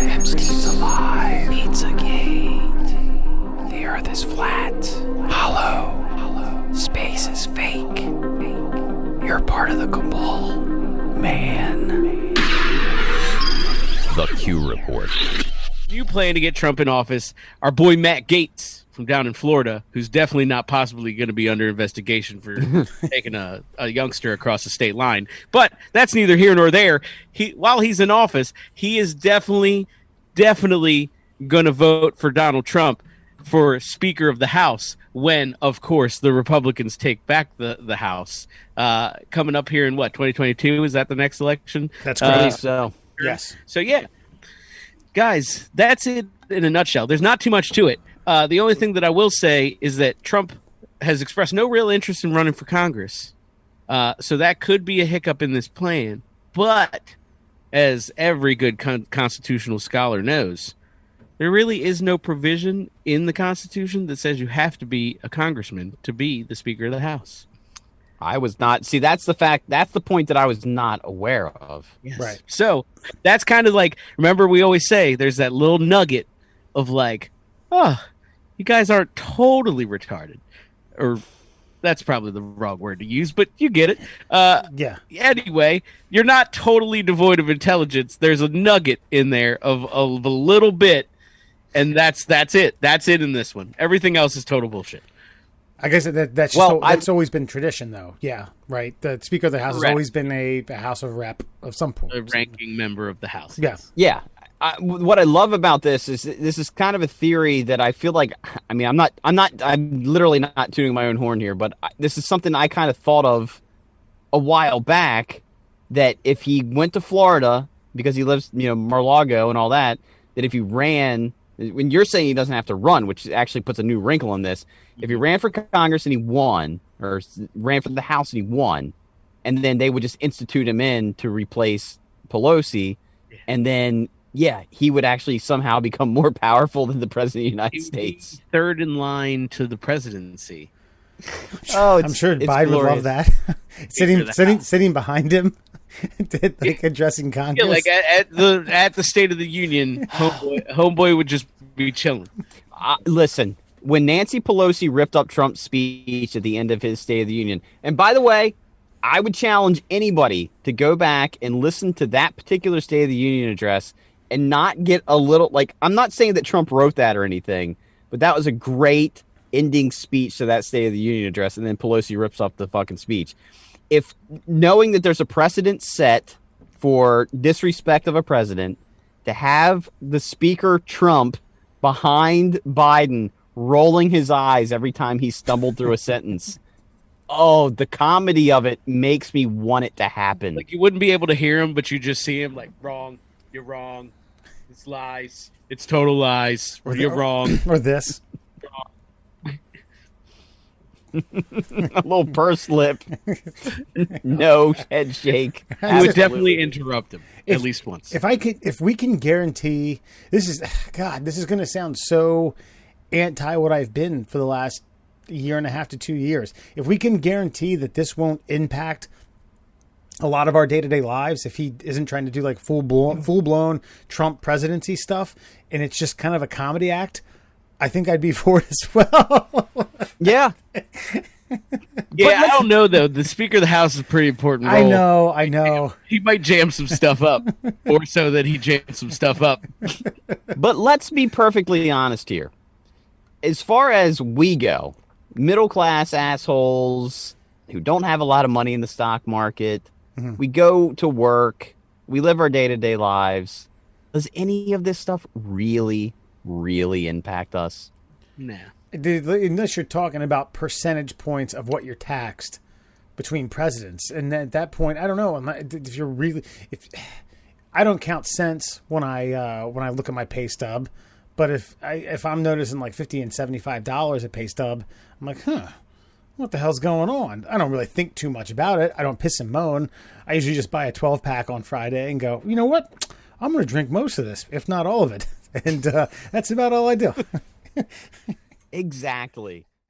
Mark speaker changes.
Speaker 1: Epstein's alive. Pizzagate. The earth is flat. Hollow. Space is fake. You're part of the cabal. Man.
Speaker 2: The Q Report.
Speaker 3: You plan to get Trump in office. Our boy Matt Gaetz from down in Florida, who's definitely not possibly going to be under investigation for taking a youngster across the state line. But that's neither here nor there. While he's in office, he is definitely going to vote for Donald Trump for Speaker of the House when, of course, the Republicans take back the House. Coming up here in, 2022? Is that the next election?
Speaker 4: That's correct.
Speaker 5: So,
Speaker 4: Yes.
Speaker 3: So, yeah. Guys, that's it in a nutshell. There's not too much to it. The only thing that I will say is that Trump has expressed no real interest in running for Congress. So that could be a hiccup in this plan. But as every good constitutional scholar knows, there really is no provision in the Constitution that says you have to be a congressman to be the Speaker of the House.
Speaker 5: I was not. See, that's the fact. That's the point that I was not aware of.
Speaker 3: Yes.
Speaker 4: Right.
Speaker 3: So that's kind of like, remember we always say there's that little nugget of like, oh, you guys aren't totally retarded. Or that's probably the wrong word to use, but you get it.
Speaker 4: Yeah.
Speaker 3: Anyway, you're not totally devoid of intelligence. There's a nugget in there of a little bit, and that's it. That's it in this one. Everything else is total bullshit.
Speaker 4: I guess that's always been tradition, though. Yeah, right. The Speaker of the House has always been a House of Rep of some point.
Speaker 3: A ranking member of the House.
Speaker 4: Yeah.
Speaker 5: Yeah. What I love about this is kind of a theory that I feel like, I mean, I'm literally not tooting my own horn here, but this is something I kind of thought of a while back, that if he went to Florida because he lives, Mar-a-Lago and all that if he ran, when you're saying he doesn't have to run, which actually puts a new wrinkle in this, if he ran for Congress and he won, or ran for the House and he won, and then they would just institute him in to replace Pelosi, and then, yeah, he would actually somehow become more powerful than the President of the United States.
Speaker 3: Third in line to the presidency.
Speaker 4: I'm sure Biden would love that. sitting behind him, addressing Congress.
Speaker 3: Yeah, like at the State of the Union, homeboy would just be chilling.
Speaker 5: Listen, when Nancy Pelosi ripped up Trump's speech at the end of his State of the Union, and by the way, I would challenge anybody to go back and listen to that particular State of the Union address and not get a little, I'm not saying that Trump wrote that or anything, but that was a great ending speech to that State of the Union address, and then Pelosi rips up the fucking speech. If knowing that there's a precedent set for disrespect of a president, to have the Speaker Trump behind Biden rolling his eyes every time he stumbled through a sentence, oh, the comedy of it makes me want it to happen.
Speaker 3: Like, you wouldn't be able to hear him, but you just see him like, wrong, you're wrong, it's lies, it's total lies, or you're wrong.
Speaker 4: Or this.
Speaker 5: A little purse lip. No head shake.
Speaker 3: I would definitely interrupt him at least once.
Speaker 4: If we can guarantee, this is going to sound so anti what I've been for the last year and a half to 2 years. If we can guarantee that this won't impact a lot of our day-to-day lives, if he isn't trying to do like full blown Trump presidency stuff, and it's just kind of a comedy act, I think I'd be for it as well.
Speaker 5: Yeah.
Speaker 3: Yeah, I don't know, though. The Speaker of the House is a pretty important role.
Speaker 4: I know.
Speaker 3: He might jam some stuff up, or so that he jams some stuff up.
Speaker 5: But let's be perfectly honest here. As far as we go, middle-class assholes who don't have a lot of money in the stock market, we go to work, we live our day-to-day lives. Does any of this stuff really impact us?
Speaker 3: Nah.
Speaker 4: Unless you're talking about percentage points of what you're taxed between presidents, and at that point, I don't know. If I don't count cents when I look at my pay stub, but if I'm noticing like $50 and $75 a pay stub, I'm like, what the hell's going on? I don't really think too much about it. I don't piss and moan. I usually just buy a 12-pack on Friday and go, you know what? I'm going to drink most of this, if not all of it. And that's about all I do.
Speaker 5: Exactly.